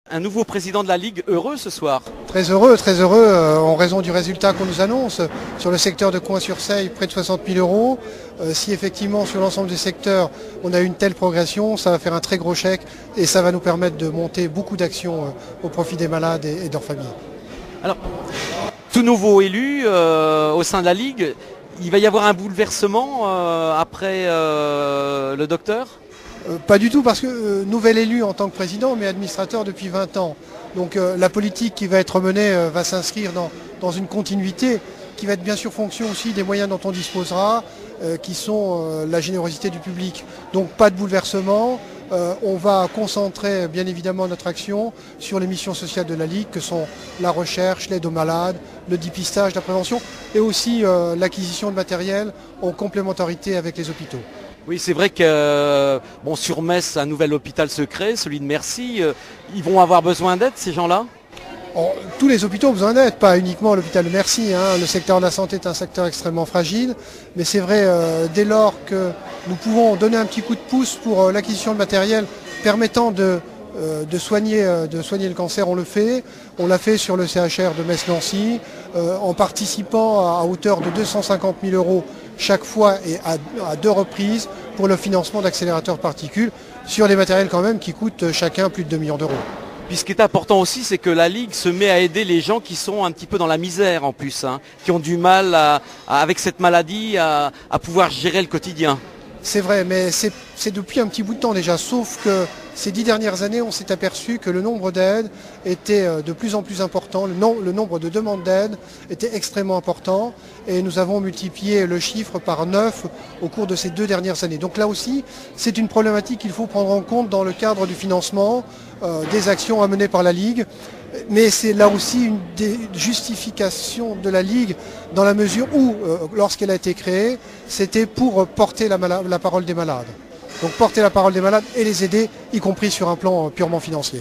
Un nouveau président de la Ligue heureux ce soir. Très heureux, en raison du résultat qu'on nous annonce. Sur le secteur de Coin-sur-Seille, près de 60 000 euros. Si effectivement sur l'ensemble des secteurs on a une telle progression, ça va faire un très gros chèque et ça va nous permettre de monter beaucoup d'actions au profit des malades et de leurs familles. Alors, tout nouveau élu au sein de la Ligue, il va y avoir un bouleversement après le docteur ? Pas du tout, parce que nouvel élu en tant que président, mais administrateur depuis 20 ans. Donc la politique qui va être menée va s'inscrire dans une continuité qui va être bien sûr fonction aussi des moyens dont on disposera, qui sont la générosité du public. Donc pas de bouleversement. On va concentrer bien évidemment notre action sur les missions sociales de la Ligue, que sont la recherche, l'aide aux malades, le dépistage, la prévention et aussi l'acquisition de matériel en complémentarité avec les hôpitaux. Oui, c'est vrai que sur Metz, un nouvel hôpital se crée, celui de Mercy. Ils vont avoir besoin d'aide, ces gens-là ? Tous les hôpitaux ont besoin d'aide, pas uniquement l'hôpital de Mercy. Le secteur de la santé est un secteur extrêmement fragile. Mais c'est vrai, dès lors que nous pouvons donner un petit coup de pouce pour l'acquisition de matériel permettant de soigner le cancer, on le fait. On l'a fait sur le CHR de Metz-Nancy, en participant à hauteur de 250 000 euros chaque fois et à 2 reprises pour le financement d'accélérateurs particules sur des matériels quand même qui coûtent chacun plus de 2 millions d'euros. Puis ce qui est important aussi, c'est que la Ligue se met à aider les gens qui sont un petit peu dans la misère en plus, qui ont du mal avec cette maladie à pouvoir gérer le quotidien. C'est vrai, mais c'est depuis un petit bout de temps déjà, sauf que ces 10 dernières années, on s'est aperçu que le nombre d'aides était de plus en plus important, le nombre de demandes d'aide était extrêmement important et nous avons multiplié le chiffre par 9 au cours de ces 2 dernières années. Donc là aussi, c'est une problématique qu'il faut prendre en compte dans le cadre du financement des actions à mener par la Ligue. Mais c'est là aussi une des justifications de la Ligue dans la mesure où, lorsqu'elle a été créée, c'était pour porter la parole des malades. Donc porter la parole des malades et les aider, y compris sur un plan purement financier.